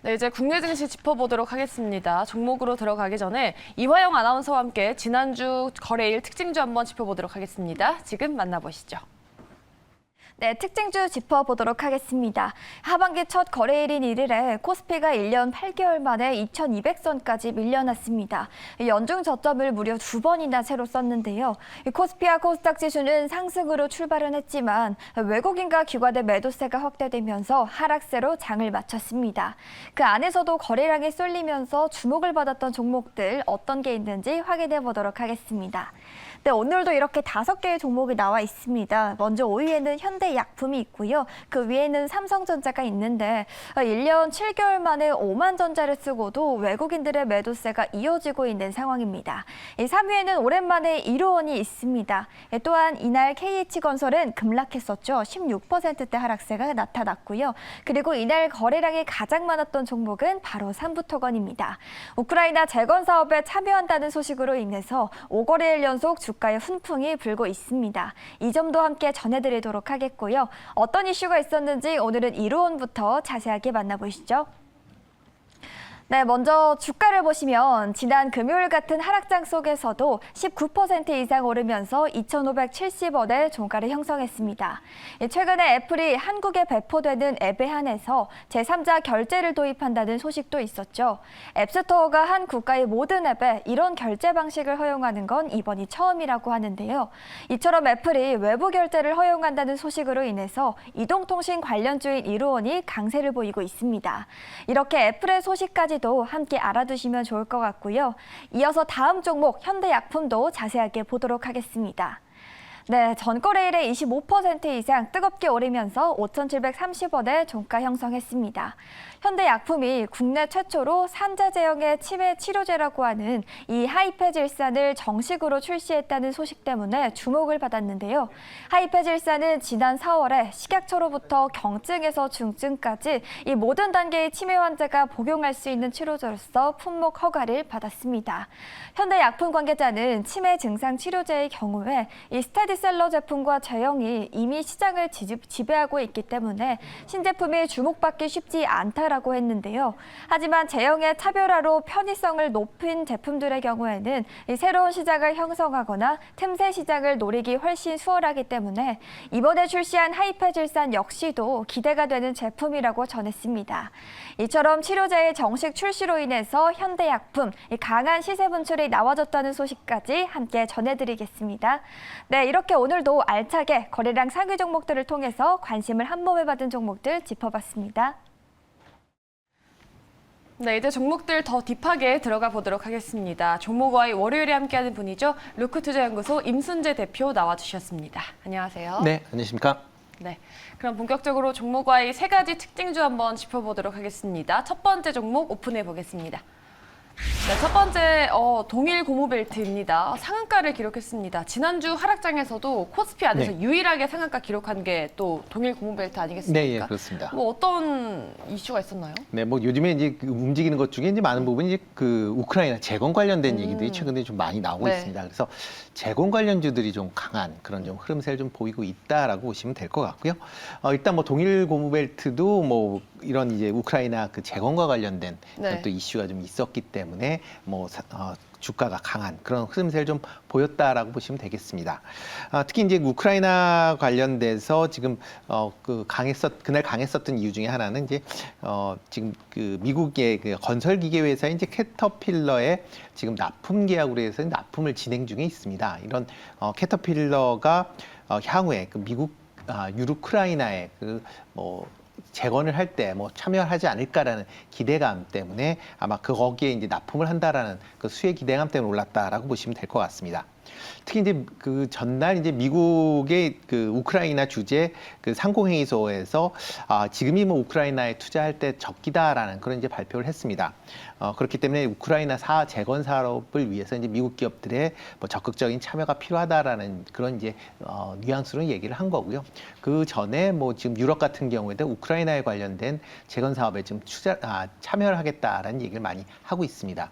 네, 이제 국내 증시 짚어보도록 하겠습니다. 종목으로 들어가기 전에 이화영 아나운서와 함께 지난주 거래일 특징주 한번 짚어보도록 하겠습니다. 지금 만나보시죠. 네, 특징주 짚어보도록 하겠습니다. 하반기 첫 거래일인 1일에 코스피가 1년 8개월 만에 2200선까지 밀려났습니다. 연중 저점을 무려 2번이나 새로 썼는데요. 코스피와 코스닥 지수는 상승으로 출발은 했지만 외국인과 기관의 매도세가 확대되면서 하락세로 장을 마쳤습니다. 그 안에서도 거래량이 쏠리면서 주목을 받았던 종목들 어떤 게 있는지 확인해 보도록 하겠습니다. 네, 오늘도 이렇게 5개의 종목이 나와 있습니다. 먼저 5위에는 현대약품이 있고요. 그 위에는 삼성전자가 있는데 1년 7개월 만에 5만 전자를 쓰고도 외국인들의 매도세가 이어지고 있는 상황입니다. 3위에는 오랜만에 이로원이 있습니다. 또한 이날 KH건설은 급락했었죠. 16%대 하락세가 나타났고요. 그리고 이날 거래량이 가장 많았던 종목은 바로 삼부토건입니다. 우크라이나 재건 사업에 참여한다는 소식으로 인해서 5거래일 연속 주가의 훈풍이 불고 있습니다. 이 점도 함께 전해드리도록 하겠고요. 어떤 이슈가 있었는지 오늘은 이로원부터 자세하게 만나보시죠. 네, 먼저 주가를 보시면 지난 금요일 같은 하락장 속에서도 19% 이상 오르면서 2,570원의 종가를 형성했습니다. 최근에 애플이 한국에 배포되는 앱에 한해서 제3자 결제를 도입한다는 소식도 있었죠. 앱스토어가 한 국가의 모든 앱에 이런 결제 방식을 허용하는 건 이번이 처음이라고 하는데요. 이처럼 애플이 외부 결제를 허용한다는 소식으로 인해서 이동통신 관련주인 이로원이 강세를 보이고 있습니다. 이렇게 애플의 소식까지 도 함께 알아두시면 좋을 것 같고요. 이어서 다음 종목 현대약품도 자세하게 보도록 하겠습니다. 네, 전거래일에 25% 이상 뜨겁게 오르면서 5,730원의 종가 형성했습니다. 현대약품이 국내 최초로 산재 제형의 치매 치료제라고 하는 이 하이페질산을 정식으로 출시했다는 소식 때문에 주목을 받았는데요. 하이페질산은 지난 4월에 식약처로부터 경증에서 중증까지 이 모든 단계의 치매 환자가 복용할 수 있는 치료제로서 품목 허가를 받았습니다. 현대약품 관계자는 치매 증상 치료제의 경우에 이 스테디셀러 제품과 제형이 이미 시장을 지배하고 있기 때문에 신제품이 주목받기 쉽지 않다라고 했는데요. 하지만 제형의 차별화로 편의성을 높인 제품들의 경우에는 이 새로운 시장을 형성하거나 틈새 시장을 노리기 훨씬 수월하기 때문에 이번에 출시한 하이페질산 역시도 기대가 되는 제품이라고 전했습니다. 이처럼 치료제의 정식 출시로 인해서 현대약품 강한 시세 분출이 나와줬다는 소식까지 함께 전해드리겠습니다. 네, 이렇게 오늘도 알차게 거래량 상위 종목들을 통해서 관심을 한몸에 받은 종목들 짚어봤습니다. 네, 이제 종목들 더 딥하게 들어가 보도록 하겠습니다. 종목와의 월요일에 함께하는 분이죠. 루크투자연구소 임순재 대표 나와주셨습니다. 안녕하세요. 네, 안녕하십니까? 네, 그럼 본격적으로 종목와의 3가지 특징주 한번 짚어보도록 하겠습니다. 첫 번째 종목 오픈해 보겠습니다. 네, 첫 번째 동일 고무벨트입니다. 상한가를 기록했습니다. 지난주 하락장에서도 코스피 안에서 네. 유일하게 상한가 기록한 게 또 동일 고무벨트 아니겠습니까? 네, 예, 그렇습니다. 뭐 어떤 이슈가 있었나요? 네, 뭐 요즘에 이제 그 움직이는 것 중에 이제 많은 부분이 이제 그 우크라이나 재건 관련된 얘기들이 최근에 좀 많이 나오고 네. 있습니다. 그래서 재건 관련주들이 좀 강한 그런 좀 흐름세를 좀 보이고 있다라고 보시면 될 것 같고요. 일단 뭐 동일 고무벨트도 뭐 이런 이제 우크라이나 그 재건과 관련된 네. 또 이슈가 좀 있었기 때문에 뭐 주가가 강한 그런 흐름세를 좀 보였다라고 보시면 되겠습니다. 특히 이제 우크라이나 관련돼서 지금 그날 강했었던 이유 중에 하나는 이제 지금 그 미국의 그 건설 기계 회사인 이제 캐터필러의 지금 납품 계약으로 해서 납품을 진행 중에 있습니다. 이런 캐터필러가 향후에 그 미국 유루크라이나의 재건을 할 때 뭐 참여하지 않을까라는 기대감 때문에 아마 거기에 이제 납품을 한다라는 그 수혜 기대감 때문에 올랐다라고 보시면 될 것 같습니다. 특히 이제 그 전날 이제 미국의 그 우크라이나 주재 그 상공회의소에서 지금이 뭐 우크라이나에 투자할 때 적기다라는 그런 이제 발표를 했습니다. 그렇기 때문에 우크라이나 재건 사업을 위해서 이제 미국 기업들의 뭐 적극적인 참여가 필요하다라는 그런 이제 뉘앙스로 얘기를 한 거고요. 그 전에 뭐 지금 유럽 같은 경우에도 우크라이나에 관련된 재건 사업에 좀 참여를 하겠다라는 얘기를 많이 하고 있습니다.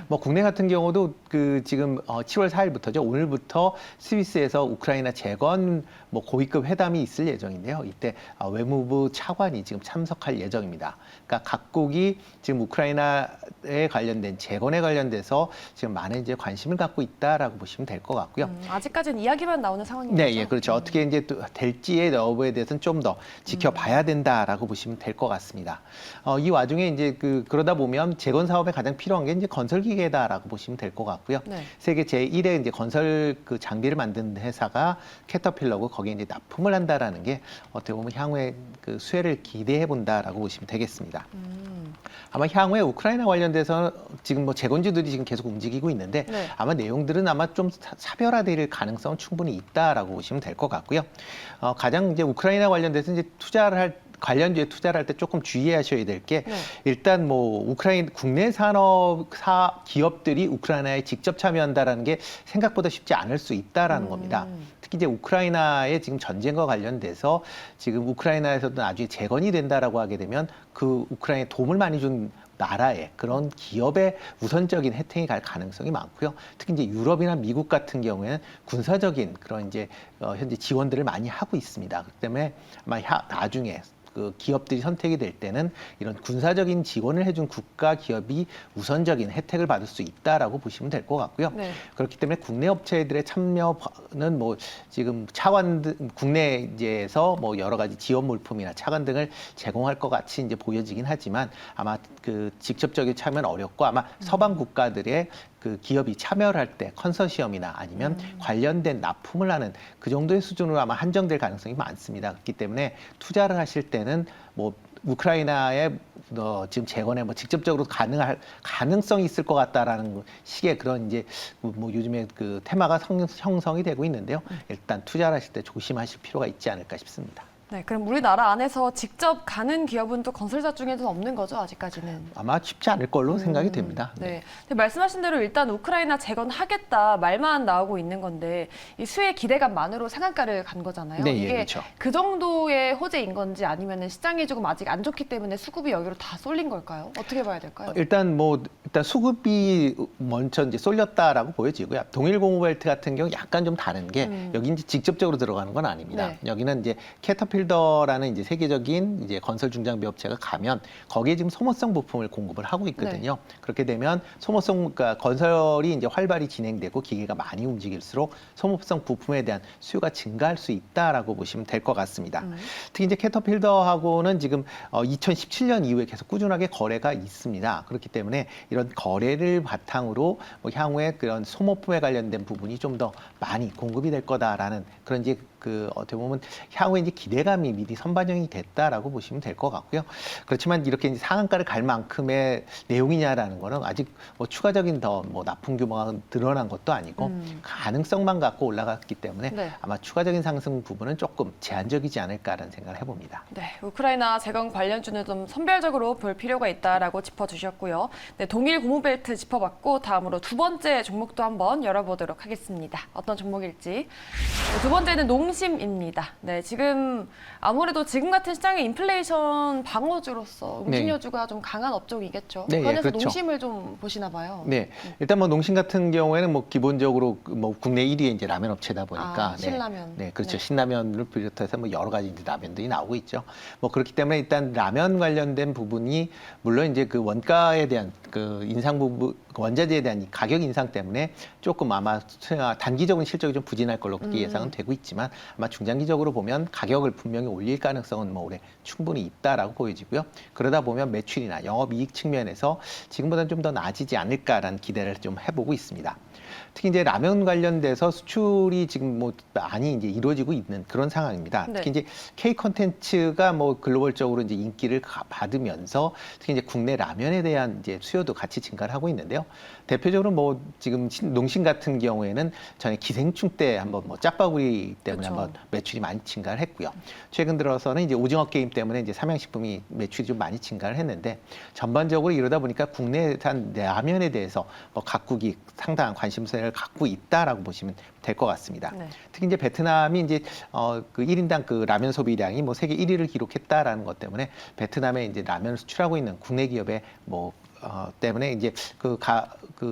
뭐 국내 같은 경우도 그 지금 7월 4일부터죠. 오늘부터 스위스에서 우크라이나 재건 뭐 고위급 회담이 있을 예정인데요. 이때 외무부 차관이 지금 참석할 예정입니다. 그러니까 각국이 지금 우크라이나에 관련된 재건에 관련돼서 지금 많은 이제 관심을 갖고 있다라고 보시면 될 것 같고요. 아직까지는 이야기만 나오는 상황인 네, 거죠? 예, 그렇죠. 어떻게 이제 또 될지의 여부에 대해서는 좀 더 지켜봐야 된다라고 보시면 될 것 같습니다. 이 와중에 이제 그러다 보면 재건 사업에 가장 필요한 게 이제 건설 기계다라고 보시면 될 것 같고요. 네. 세계 제1의 이제 건설 장비를 만드는 회사가 캐터필러고 거기에 이제 납품을 한다라는 게 어떻게 보면 향후에 수혜를 기대해 본다라고 보시면 되겠습니다. 아마 향후에 우크라이나 관련돼서 지금 뭐 재건주들이 지금 계속 움직이고 있는데 네. 아마 내용들은 아마 좀 차별화될 가능성은 충분히 있다라고 보시면 될 것 같고요. 가장 이제 우크라이나 관련돼서 이제 관련주에 투자를 할 때 조금 주의하셔야 될 게 네. 일단 뭐 우크라이나 국내 기업들이 우크라이나에 직접 참여한다라는 게 생각보다 쉽지 않을 수 있다라는 겁니다. 특히 이제 우크라이나의 지금 전쟁과 관련돼서 지금 우크라이나에서도 나중에 재건이 된다라고 하게 되면 그 우크라이나에 도움을 많이 준 나라의 그런 기업의 우선적인 혜택이 갈 가능성이 많고요. 특히 이제 유럽이나 미국 같은 경우에는 군사적인 그런 이제 현재 지원들을 많이 하고 있습니다. 그렇기 때문에 아마 나중에 기업들이 선택이 될 때는 이런 군사적인 지원을 해준 국가 기업이 우선적인 혜택을 받을 수 있다라고 보시면 될 것 같고요. 네. 그렇기 때문에 국내 업체들의 참여는 뭐 지금 국내에서 뭐 여러 가지 지원 물품이나 차관 등을 제공할 것 같이 이제 보여지긴 하지만 아마 직접적인 참여는 어렵고 아마 서방 국가들의 기업이 참여를 할 때 컨소시엄이나 아니면 관련된 납품을 하는 그 정도의 수준으로 아마 한정될 가능성이 많습니다. 그렇기 때문에 투자를 하실 때는 뭐 우크라이나의 지금 재건에 뭐 직접적으로 가능할 가능성이 있을 것 같다라는 식의 그런 이제 뭐 요즘에 테마가 형성이 되고 있는데요. 일단 투자를 하실 때 조심하실 필요가 있지 않을까 싶습니다. 네, 그럼 우리나라 안에서 직접 가는 기업은 또 건설사 중에는 없는 거죠, 아직까지는? 아마 쉽지 않을 걸로 생각이 됩니다. 네. 근데 말씀하신 대로 일단 우크라이나 재건하겠다 말만 나오고 있는 건데 이 수혜 기대감만으로 상한가를 간 거잖아요. 네, 예, 이게 그렇죠. 그 정도의 호재인 건지 아니면 시장이 조금 아직 안 좋기 때문에 수급이 여기로 다 쏠린 걸까요? 어떻게 봐야 될까요? 일단 수급이 먼저 이제 쏠렸다라고 보여지고요. 동일고무벨트 같은 경우 약간 좀 다른 게 여기 이제 직접적으로 들어가는 건 아닙니다. 네. 여기는 여기는 이제 캐터필더라는 이제 세계적인 이제 건설 중장비 업체가 가면 거기에 지금 소모성 부품을 공급을 하고 있거든요. 그렇게 되면 그러니까 건설이 이제 활발히 진행되고 기계가 많이 움직일수록 소모성 부품에 대한 수요가 증가할 수 있다라고 보시면 될 것 같습니다. 특히 이제 캐터필더하고는 지금 2017년 이후에 계속 꾸준하게 거래가 있습니다. 그렇기 때문에 이런 거래를 바탕으로 향후에 그런 소모품에 관련된 부분이 좀 더 많이 공급이 될 거다라는 그런 이제 어떻게 보면 향후에 이제 기대감이 미리 선반영이 됐다라고 보시면 될 것 같고요. 그렇지만 이렇게 이제 상한가를 갈 만큼의 내용이냐라는 거는 아직 뭐 추가적인 더 뭐 납품 규모가 늘어난 것도 아니고 가능성만 갖고 올라갔기 때문에 네. 아마 추가적인 상승 부분은 조금 제한적이지 않을까라는 생각을 해봅니다. 네, 우크라이나 재건 관련주는 좀 선별적으로 볼 필요가 있다라고 짚어주셨고요. 네, 동일 고무벨트 짚어봤고 다음으로 두 번째 종목도 한번 열어보도록 하겠습니다. 어떤 종목일지. 네, 두 번째는 농심입니다. 네, 지금 아무래도 지금 같은 시장의 인플레이션 방어주로서 음식료주가 좀 강한 업종이겠죠. 네, 예, 그래서 그렇죠. 농심을 좀 보시나 봐요. 네, 일단 뭐 농심 같은 경우에는 뭐 기본적으로 뭐 국내 1위의 이제 라면 업체다 보니까 신라면. 네, 그렇죠. 네. 신라면을 비롯해서 뭐 여러 가지 이제 라면들이 나오고 있죠. 뭐 그렇기 때문에 일단 라면 관련된 부분이 물론 이제 원가에 대한 인상 부분, 원자재에 대한 이 가격 인상 때문에 조금 아마 단기적으로 실적이 좀 부진할 걸로 그렇게 예상은 되고 있지만 아마 중장기적으로 보면 가격을 분명히 올릴 가능성은 뭐 올해 충분히 있다라고 보여지고요. 그러다 보면 매출이나 영업이익 측면에서 지금보다는 좀 더 나아지지 않을까라는 기대를 좀 해보고 있습니다. 특히 이제 라면 관련돼서 수출이 지금 뭐 많이 이제 이루어지고 있는 그런 상황입니다. 네. 특히 이제 K 콘텐츠가 뭐 글로벌적으로 이제 인기를 받으면서 특히 이제 국내 라면에 대한 이제 수요도 같이 증가를 하고 있는데요. 대표적으로 뭐 지금 농심 같은 경우에는 전에 기생충 때 한번 뭐 짜파구리 때문에 그렇죠. 한번 매출이 많이 증가를 했고요. 최근 들어서는 이제 오징어 게임 때문에 이제 삼양식품이 매출이 좀 많이 증가를 했는데 전반적으로 이러다 보니까 국내산 라면에 대해서 뭐 각국이 상당한 관심사를 갖고 있다라고 보시면 될 것 같습니다. 네. 특히 이제 베트남이 이제 그 1인당 그 라면 소비량이 뭐 세계 1위를 기록했다라는 것 때문에 베트남에 이제 라면을 수출하고 있는 국내 기업의 뭐 때문에 이제 그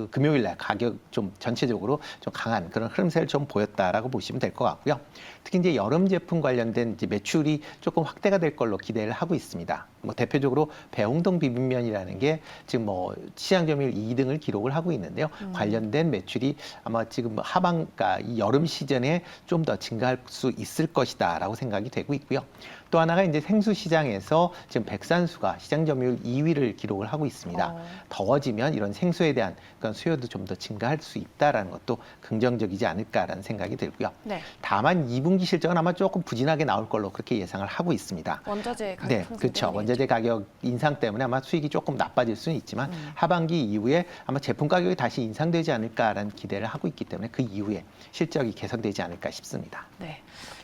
금요일 날 가격 좀 전체적으로 좀 강한 그런 흐름세를 좀 보였다라고 보시면 될 것 같고요. 특히 이제 여름 제품 관련된 이제 매출이 조금 확대가 될 걸로 기대를 하고 있습니다. 뭐 대표적으로 배홍동 비빔면이라는 게 지금 뭐 시장 점유율 2등을 기록을 하고 있는데요. 관련된 매출이 아마 지금 하반가 이 여름 시즌에 좀 더 증가할 수 있을 것이다라고 생각이 되고 있고요. 또 하나가 이제 생수 시장에서 지금 백산수가 시장 점유율 2위를 기록을 하고 있습니다. 더워지면 이런 생수에 대한 그런 수요도 좀 더 증가할 수 있다라는 것도 긍정적이지 않을까라는 생각이 들고요. 네. 다만 2분기 실적은 아마 조금 부진하게 나올 걸로 그렇게 예상을 하고 있습니다. 원자재 가격 네, 상승 그렇죠. 때문이겠죠. 원자재 가격 인상 때문에 아마 수익이 조금 나빠질 수는 있지만 하반기 이후에 아마 제품 가격이 다시 인상되지 않을까라는 기대를 하고 있기 때문에 그 이후에 실적이 개선되지 않을까 싶습니다. 네.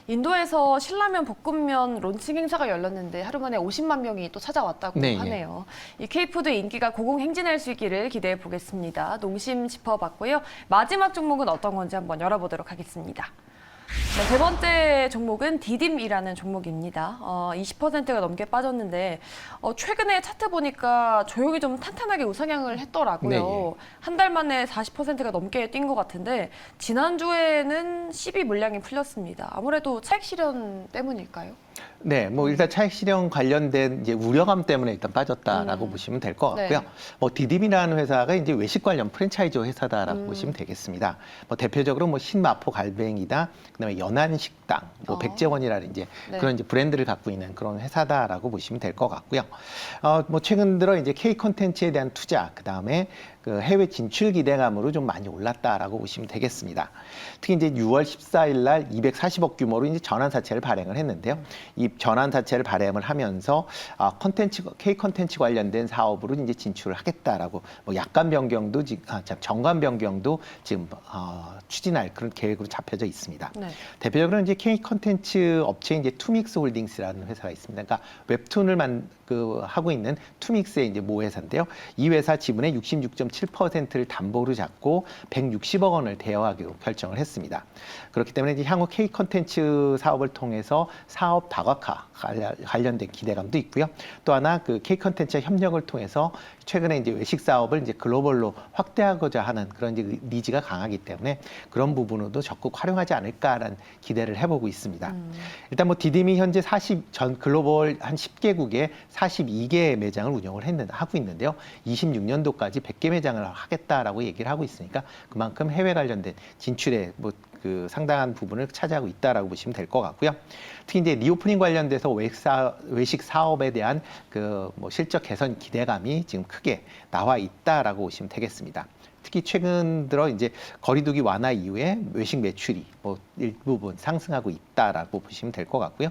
인도에서 신라면 볶음면 론칭 행사가 열렸는데 하루 만에 50만 명이 또 찾아왔다고 네, 하네요. 이 K푸드의 인기가 고공행진할 수 있기를 기대해 보겠습니다. 농심 짚어봤고요. 마지막 종목은 어떤 건지 한번 열어보도록 하겠습니다. 네, 세 번째 종목은 디딤이라는 종목입니다. 20%가 넘게 빠졌는데 최근에 차트 보니까 조용히 좀 탄탄하게 우상향을 했더라고요. 네, 한 달 만에 40%가 넘게 뛴 것 같은데 지난주에는 12 물량이 풀렸습니다. 아무래도 차익 실현 때문일까요? 네, 뭐 일단 차익 실현 관련된 이제 우려감 때문에 일단 빠졌다라고 보시면 될 것 같고요. 네. 뭐 디딤이라는 회사가 이제 외식 관련 프랜차이즈 회사다라고 보시면 되겠습니다. 뭐 대표적으로 뭐 신마포 갈뱅이다, 그다음에 연안식당, 뭐 백제원이라는 이제 네. 그런 이제 브랜드를 갖고 있는 그런 회사다라고 보시면 될 것 같고요. 뭐 최근 들어 이제 K 콘텐츠에 대한 투자, 그다음에 그 해외 진출 기대감으로 좀 많이 올랐다라고 보시면 되겠습니다. 특히 이제 6월 14일 날 240억 규모로 이제 전환사채를 발행을 했는데요. 이 전환사채를 발행을 하면서 K 콘텐츠 관련된 사업으로 이제 진출을 하겠다라고 뭐 약관 변경도 정관 변경도 지금 추진할 그런 계획으로 잡혀져 있습니다. 네. 대표적으로 이제 K 콘텐츠 업체 이제 투믹스 홀딩스라는 회사가 있습니다. 그러니까 웹툰을 하고 있는 투믹스의 이제 모 회사인데요. 이 회사 지분의 66.7%를 담보로 잡고 160억 원을 대여하기로 결정을 했습니다. 그렇기 때문에 이제 향후 K 콘텐츠 사업을 통해서 사업 다각화 관련된 기대감도 있고요. 또 하나 그 K 콘텐츠 협력을 통해서 최근에 이제 외식 사업을 이제 글로벌로 확대하고자 하는 그런 이제 니즈가 강하기 때문에 그런 부분으로도 적극 활용하지 않을까라는 기대를 해보고 있습니다. 일단 뭐 디딤이 현재 전 글로벌 한 10개국에 42개의 매장을 운영을 하고 있는데요. 26년도까지 100개 매장을 하겠다라고 얘기를 하고 있으니까 그만큼 해외 관련된 진출에 뭐 그 상당한 부분을 차지하고 있다라고 보시면 될 것 같고요. 특히 이제 리오프닝 관련돼서 외식 사업에 대한 그 뭐 실적 개선 기대감이 지금 크게 나와 있다라고 보시면 되겠습니다. 특히 최근 들어 이제 거리두기 완화 이후에 외식 매출이 뭐 일부분 상승하고 있다라고 보시면 될 것 같고요.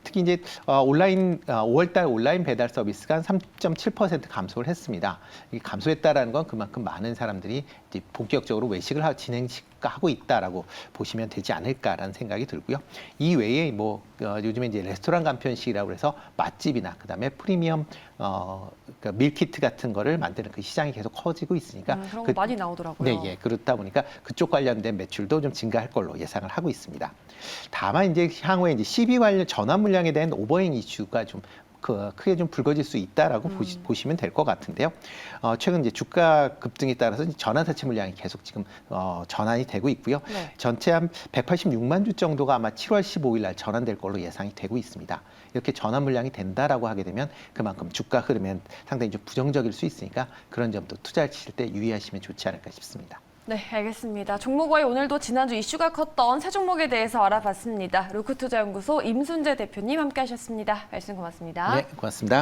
특히 이제 5월달 온라인 배달 서비스가 한 3.7% 감소를 했습니다. 이 감소했다라는 건 그만큼 많은 사람들이 이제 본격적으로 외식을 진행하고 있다라고 보시면 되지 않을까라는 생각이 들고요. 이 외에 뭐 요즘에 이제 레스토랑 간편식이라고 해서 맛집이나 그다음에 프리미엄 그러니까 밀키트 같은 거를 만드는 그 시장이 계속 커지고 있으니까 그런 거 많이 나오더라고요. 네, 예. 그렇다 보니까 그쪽 관련된 매출도 좀 증가할 걸로 예상을 하고 있습니다. 다만 이제 향후에 이제 12 관련 전환 물량에 대한 오버행 이슈가 좀 크게 좀 불거질 수 있다라고 보시면 될 것 같은데요. 최근 이제 주가 급등에 따라서 전환사채 물량이 계속 지금 전환이 되고 있고요. 네. 전체 한 186만 주 정도가 아마 7월 15일 날 전환될 걸로 예상이 되고 있습니다. 이렇게 전환 물량이 된다라고 하게 되면 그만큼 주가 흐름엔 상당히 좀 부정적일 수 있으니까 그런 점도 투자하실 때 유의하시면 좋지 않을까 싶습니다. 네, 알겠습니다. 종목와의 오늘도 지난주 이슈가 컸던 세 종목에 대해서 알아봤습니다. 루크투자연구소 임순재 대표님 함께하셨습니다. 말씀 고맙습니다. 네, 고맙습니다.